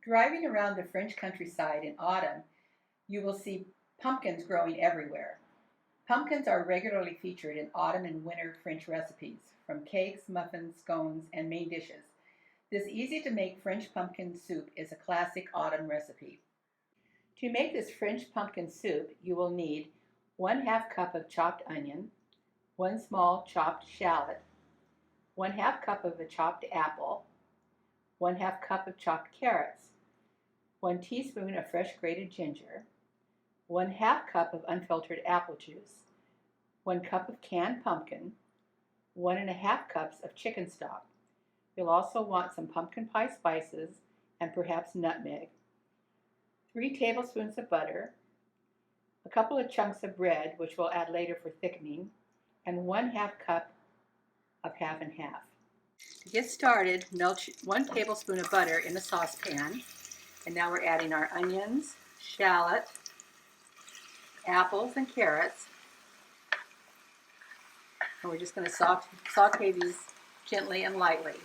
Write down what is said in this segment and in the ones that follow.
Driving around the French countryside in autumn, you will see pumpkins growing everywhere. Pumpkins are regularly featured in autumn and winter French recipes, from cakes, muffins, scones, and main dishes. This easy-to-make French pumpkin soup is a classic autumn recipe. To make this French pumpkin soup, you will need 1/2 cup of chopped onion, 1 small chopped shallot, 1/2 cup of a chopped apple, 1/2 cup of chopped carrots, 1 teaspoon of fresh grated ginger, 1/2 cup of unfiltered apple juice, 1 cup of canned pumpkin, 1 1/2 cups of chicken stock. You'll also want some pumpkin pie spices and perhaps nutmeg, 3 tablespoons of butter, a couple of chunks of bread, which we'll add later for thickening, and 1/2 cup of half and half. To get started, melt 1 tablespoon of butter in a saucepan, and now we're adding our onions, shallot, apples, and carrots. And we're just going to saute these gently and lightly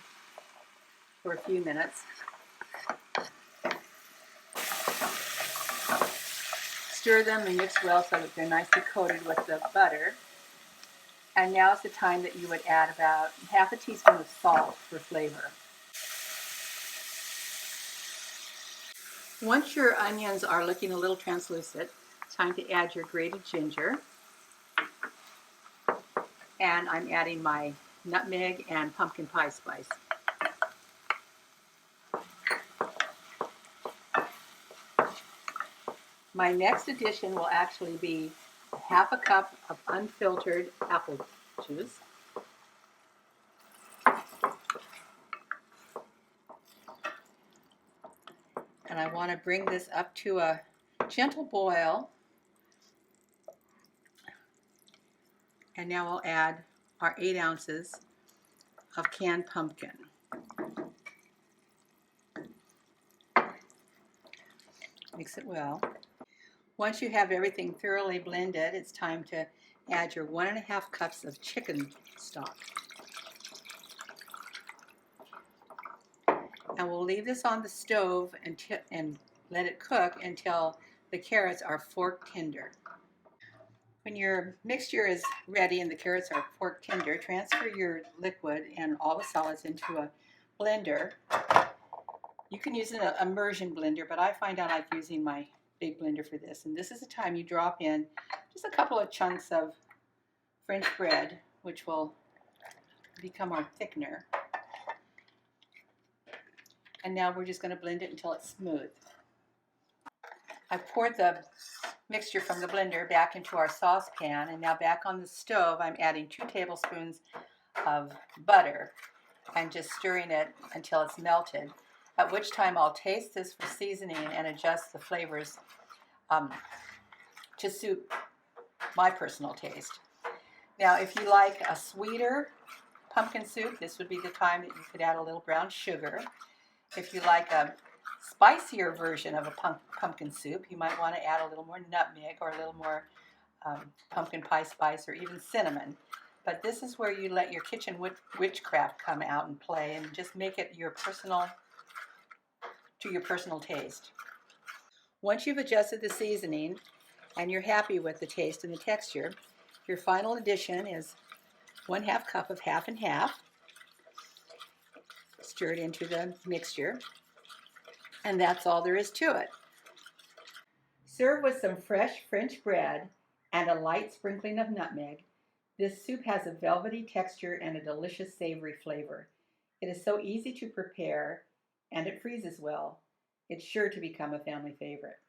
for a few minutes. Stir them and mix well so that they're nicely coated with the butter. And now is the time that you would add about 1/2 teaspoon of salt for flavor. Once your onions are looking a little translucent, it's time to add your grated ginger. And I'm adding my nutmeg and pumpkin pie spice. My next addition will actually be 1/2 cup of unfiltered apple juice. And I want to bring this up to a gentle boil. And now we'll add our 8 ounces of canned pumpkin. Mix it well. Once you have everything thoroughly blended, it's time to add your 1 1/2 cups of chicken stock. And we'll leave this on the stove and let it cook until the carrots are fork tender. When your mixture is ready and the carrots are fork tender, transfer your liquid and all the solids into a blender. You can use an immersion blender, but I find I like using my big blender for this. And this is the time you drop in just a couple of chunks of French bread, which will become our thickener. And now we're just going to blend it until it's smooth. I've poured the mixture from the blender back into our saucepan, and now back on the stove I'm adding 2 tablespoons of butter and just stirring it until it's melted, at which time I'll taste this for seasoning and adjust the flavors to suit my personal taste. Now, if you like a sweeter pumpkin soup, this would be the time that you could add a little brown sugar. If you like a spicier version of a pumpkin soup, you might want to add a little more nutmeg or a little more pumpkin pie spice or even cinnamon. But this is where you let your kitchen witchcraft come out and play and just make it to your personal taste. Once you've adjusted the seasoning and you're happy with the taste and the texture, your final addition is 1/2 cup of half and half. Stir it into the mixture, and that's all there is to it. Serve with some fresh French bread and a light sprinkling of nutmeg. This soup has a velvety texture and a delicious savory flavor. It is so easy to prepare, and it freezes well. It's sure to become a family favorite.